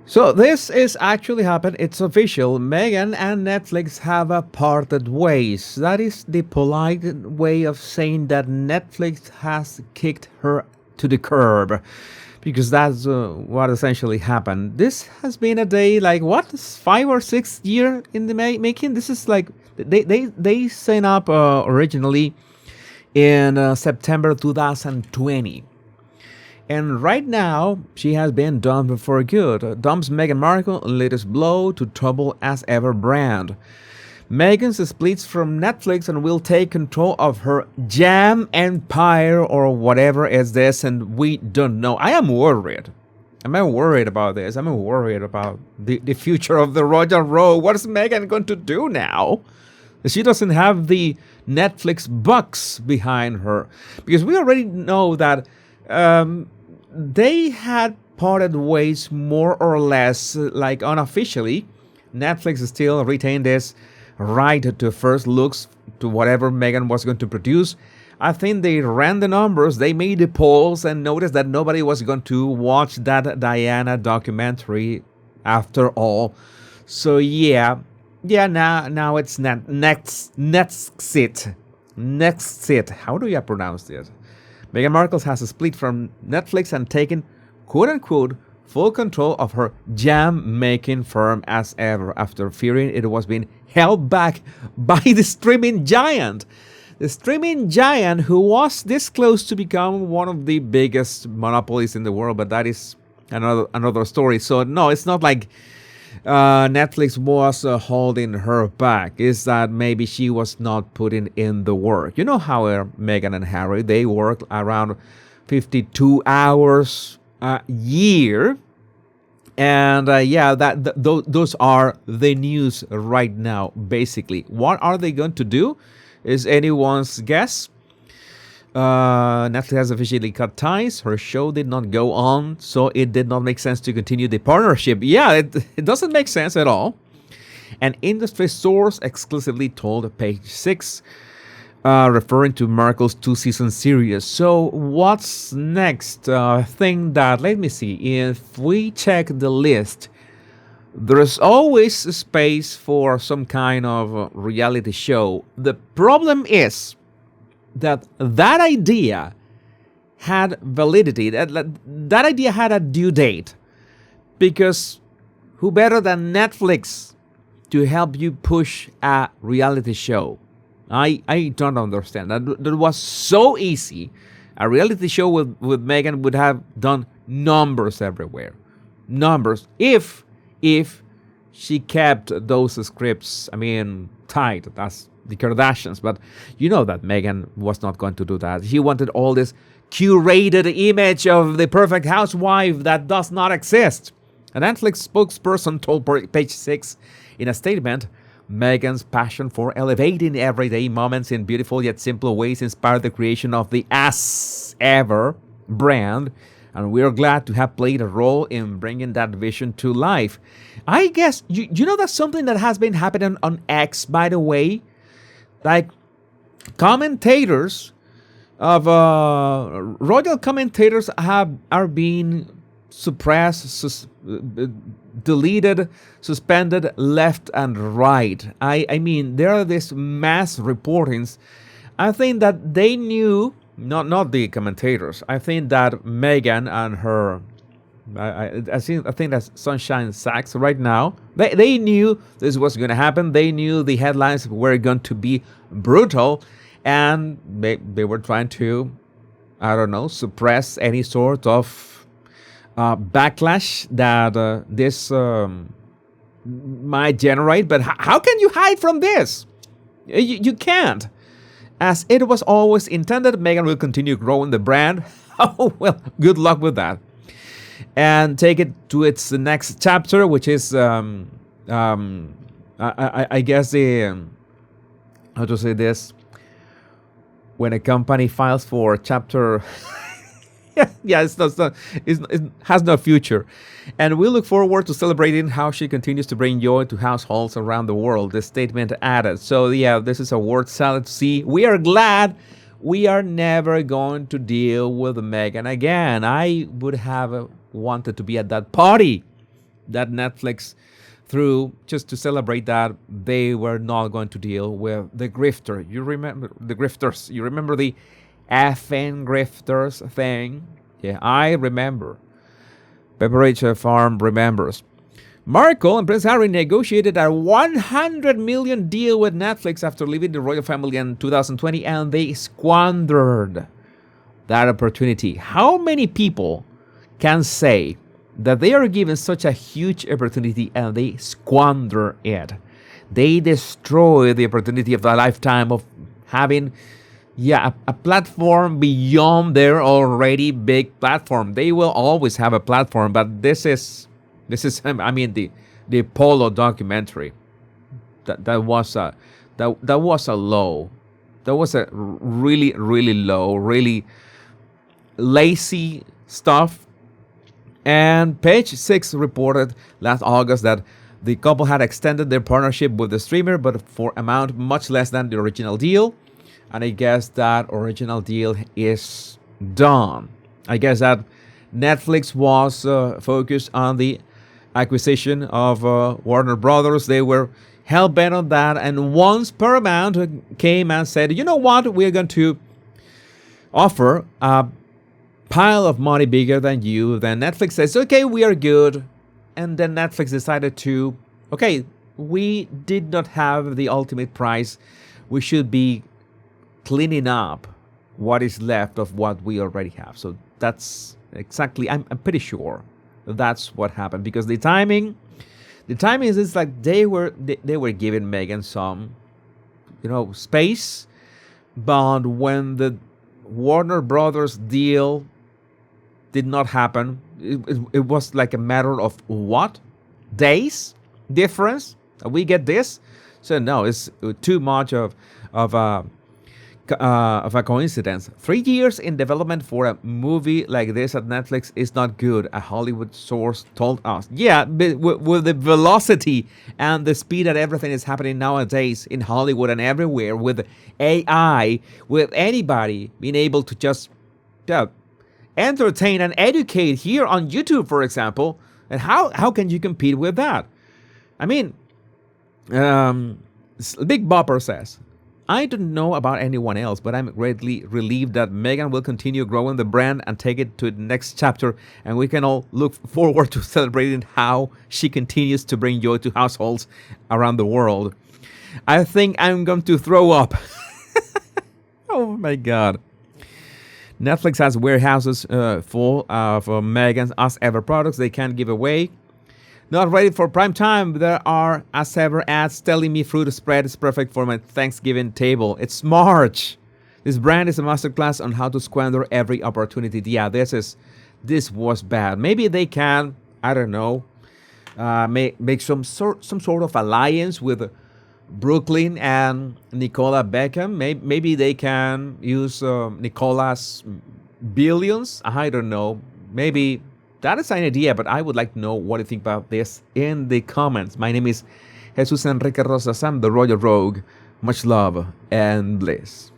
So this is actually happened. It's official. Meghan and Netflix have parted ways. That is the polite way of saying that Netflix has kicked her to the curb, because that's what essentially happened. This has been a day like what 5 or 6 year in the making. This is like they signed up originally in September 2020. And right now, she has been dumped for good. Dumps Meghan Markle, latest blow to trouble as ever brand. Meghan splits from Netflix and will take control of her jam empire or whatever is this, and we don't know. I am worried. I'm worried about this. I'm worried about the future of the Royal Road. What is Meghan going to do now? She doesn't have the Netflix bucks behind her. Because we already know that they had parted ways more or less, like unofficially. Netflix still retained this right to first looks to whatever Meghan was going to produce. I think they ran the numbers, they made the polls, and noticed that nobody was going to watch that Diana documentary after all. So now it's next sit. How do you pronounce this? Meghan Markle has split from Netflix and taken, quote-unquote, full control of her jam-making firm as ever, after fearing it was being held back by the streaming giant. The streaming giant who was this close to become one of the biggest monopolies in the world, but that is another story. So no, it's not like Netflix was holding her back. Is that maybe she was not putting in the work. You know how Meghan and Harry, they work around 52 hours a year. And those are the news right now, basically. What are they going to do is anyone's guess. Netflix has officially cut ties. Her show did not go on, so it did not make sense to continue the partnership. Yeah, it doesn't make sense at all. An industry source exclusively told Page 6, referring to Markle's two-season series. So what's next? Thing that, let me see, if we check the list, there's always space for some kind of reality show. The problem is that idea had validity. That idea had a due date. Because who better than Netflix to help you push a reality show? I don't understand. That was so easy. A reality show with Meghan would have done numbers everywhere. Numbers. If she kept those scripts, tight. That's the Kardashians, but you know that Meghan was not going to do that. She wanted all this curated image of the perfect housewife that does not exist. A Netflix spokesperson told Page 6 in a statement, Meghan's passion for elevating everyday moments in beautiful yet simple ways inspired the creation of the As Ever brand, and we are glad to have played a role in bringing that vision to life. I guess, you know that's something that has been happening on X, by the way? Like, commentators of royal commentators are being suppressed, deleted, suspended left and right. I mean, there are these mass reportings. I think that they knew, not the commentators. I think that Meghan and her, I think that's Sunshine Sachs right now. They knew this was going to happen. They knew the headlines were going to be brutal, and they were trying to, I don't know, suppress any sort of backlash that this might generate. But how can you hide from this? You can't. As it was always intended, Meghan will continue growing the brand. Oh, well, good luck with that. And take it to its next chapter, which is, I guess, how to say this? When a company files for chapter... it has no future. And we look forward to celebrating how she continues to bring joy to households around the world, the statement added. So, yeah, this is a word salad to see. We are glad we are never going to deal with Meghan again. I would have wanted to be at that party that Netflix threw just to celebrate that they were not going to deal with the grifter. You remember the grifters? You remember the effing grifters thing? Yeah, I remember. Pepperidge Farm remembers. Markle and Prince Harry negotiated a $100 million deal with Netflix after leaving the royal family in 2020, and they squandered that opportunity. How many people can say that they are given such a huge opportunity and they squander it? They destroy the opportunity of a lifetime of having a platform beyond their already big platform. They will always have a platform, but this is I mean the Polo documentary. That was a low. That was a really low, really lazy stuff. And Page Six reported last August that the couple had extended their partnership with the streamer, but for amount much less than the original deal. And I guess that original deal is done. I guess that Netflix was focused on the acquisition of Warner Brothers. They were hell-bent on that. And once Paramount came and said, you know what, we're going to offer a pile of money bigger than you, then Netflix says, okay, we are good. And then Netflix decided to, okay, we did not have the ultimate price. We should be cleaning up what is left of what we already have. So that's exactly, I'm pretty sure that's what happened, because the timing is like they were giving Meghan some, space, but when the Warner Brothers deal did not happen, it was like a matter of what? Days difference? We get this? So no, it's too much of a coincidence. 3 years in development for a movie like this at Netflix is not good, a Hollywood source told us. Yeah, but with the velocity and the speed that everything is happening nowadays in Hollywood and everywhere, with AI, with anybody being able to just entertain and educate here on YouTube, for example, and how can you compete with that? I mean, Big Bopper says, I don't know about anyone else, but I'm greatly relieved that Meghan will continue growing the brand and take it to the next chapter, and we can all look forward to celebrating how she continues to bring joy to households around the world. I think I'm going to throw up. Oh my God. Netflix has warehouses full of Meghan's As Ever products they can't give away. Not ready for prime time. There are As Ever ads telling me fruit spread is perfect for my Thanksgiving table. It's March. This brand is a masterclass on how to squander every opportunity. Yeah, this was bad. Maybe they can, I don't know, make some sort of alliance with Brooklyn and Nicola Beckham. Maybe they can use Nicola's billions. I don't know. Maybe that is an idea, but I would like to know what you think about this in the comments. My name is Jesus Enrique Rosas. I'm the Royal Rogue. Much love and bliss.